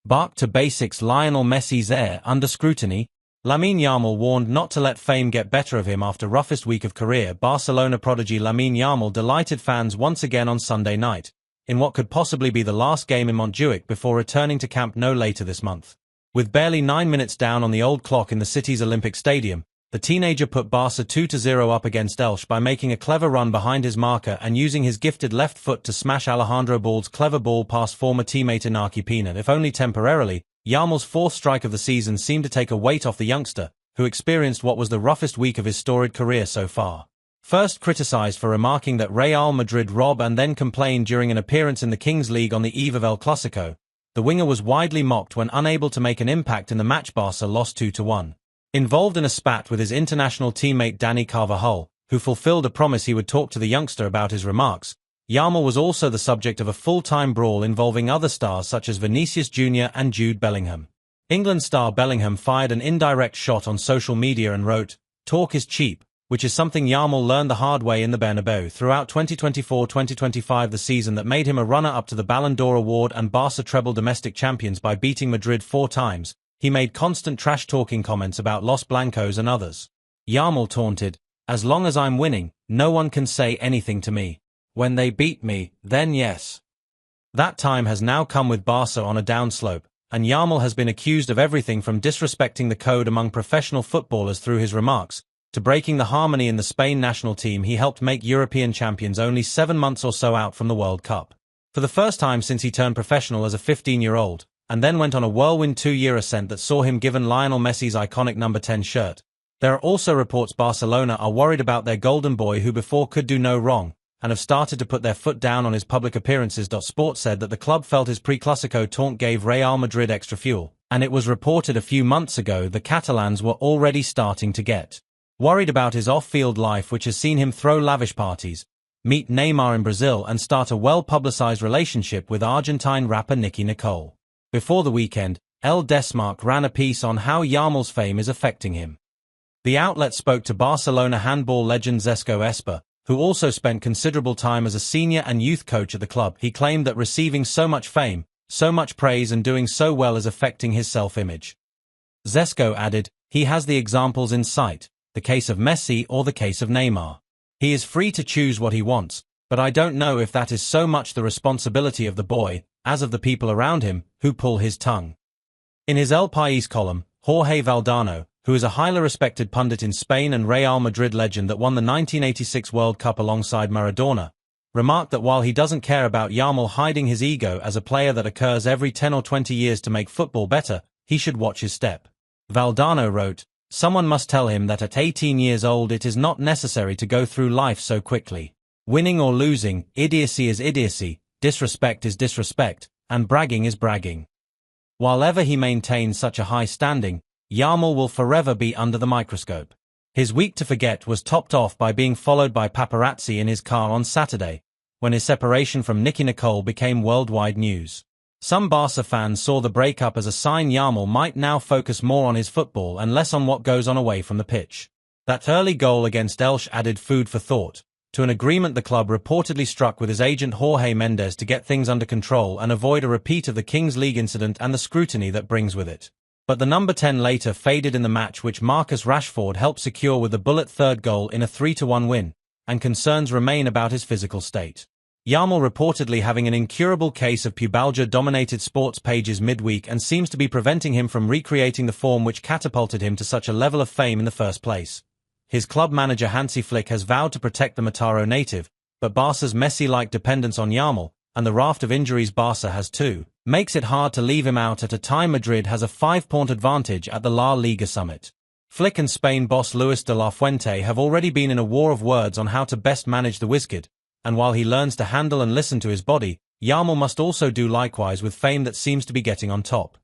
Barc to basics. Lionel Messi's heir under scrutiny. Lamine Yamal warned not to let fame get better of him after roughest week of career. Barcelona prodigy Lamine Yamal delighted fans once again on Sunday night, in what could possibly be the last game in Montjuic before returning to camp no later this month. With barely 9 minutes down on the old clock in the city's Olympic Stadium, the teenager put Barca 2-0 up against Elche by making a clever run behind his marker and using his gifted left foot to smash Alejandro Balde's clever ball past former teammate Inaki Pina. If only temporarily, Yamal's fourth strike of the season seemed to take a weight off the youngster, who experienced what was the roughest week of his storied career so far. First criticized for remarking that Real Madrid rob and then complained during an appearance in the Kings League on the eve of El Clasico, the winger was widely mocked when unable to make an impact in the match Barca lost 2-1. Involved in a spat with his international teammate Dani Carvajal, who fulfilled a promise he would talk to the youngster about his remarks, Yamal was also the subject of a full-time brawl involving other stars such as Vinicius Jr. and Jude Bellingham. England star Bellingham fired an indirect shot on social media and wrote, "Talk is cheap," which is something Yamal learned the hard way in the Bernabeu throughout 2024-2025, the season that made him a runner-up to the Ballon d'Or award and Barca treble domestic champions by beating Madrid 4 times. He made constant trash-talking comments about Los Blancos and others. Yamal taunted, "As long as I'm winning, no one can say anything to me. When they beat me, then yes." That time has now come with Barca on a downslope, and Yamal has been accused of everything from disrespecting the code among professional footballers through his remarks, to breaking the harmony in the Spain national team he helped make European champions only 7 months or so out from the World Cup. For the first time since he turned professional as a 15-year-old, and then went on a whirlwind 2-year ascent that saw him given Lionel Messi's iconic number 10 shirt. There are also reports Barcelona are worried about their golden boy who before could do no wrong, and have started to put their foot down on his public appearances. Sport said that the club felt his pre-Clasico taunt gave Real Madrid extra fuel, and it was reported a few months ago the Catalans were already starting to get worried about his off-field life, which has seen him throw lavish parties, meet Neymar in Brazil and start a well-publicized relationship with Argentine rapper Nicki Nicole. Before the weekend, El Desmarque ran a piece on how Yamal's fame is affecting him. The outlet spoke to Barcelona handball legend Xesco Esper, who also spent considerable time as a senior and youth coach at the club. He claimed that receiving so much fame, so much praise and doing so well is affecting his self-image. Xesco added, "He has the examples in sight, the case of Messi or the case of Neymar. He is free to choose what he wants, but I don't know if that is so much the responsibility of the boy, as of the people around him, who pull his tongue." In his El País column, Jorge Valdano, who is a highly respected pundit in Spain and Real Madrid legend that won the 1986 World Cup alongside Maradona, remarked that while he doesn't care about Yamal hiding his ego as a player that occurs every 10 or 20 years to make football better, he should watch his step. Valdano wrote, "Someone must tell him that at 18 years old it is not necessary to go through life so quickly. Winning or losing, idiocy is idiocy, disrespect is disrespect, and bragging is bragging." While ever he maintains such a high standing, Yamal will forever be under the microscope. His week to forget was topped off by being followed by paparazzi in his car on Saturday, when his separation from Nicki Nicole became worldwide news. Some Barca fans saw the breakup as a sign Yamal might now focus more on his football and less on what goes on away from the pitch. That early goal against Elche added food for thought, to an agreement the club reportedly struck with his agent Jorge Mendes to get things under control and avoid a repeat of the Kings League incident and the scrutiny that brings with it. But the number 10 later faded in the match, which Marcus Rashford helped secure with the bullet third goal in a 3-1 win, and concerns remain about his physical state. Yamal reportedly having an incurable case of pubalgia dominated sports pages midweek and seems to be preventing him from recreating the form which catapulted him to such a level of fame in the first place. His club manager Hansi Flick has vowed to protect the Mataró native, but Barca's Messi-like dependence on Yamal, and the raft of injuries Barca has too, makes it hard to leave him out at a time Madrid has a 5-point advantage at the La Liga summit. Flick and Spain boss Luis de la Fuente have already been in a war of words on how to best manage the Wizkid, and while he learns to handle and listen to his body, Yamal must also do likewise with fame that seems to be getting on top.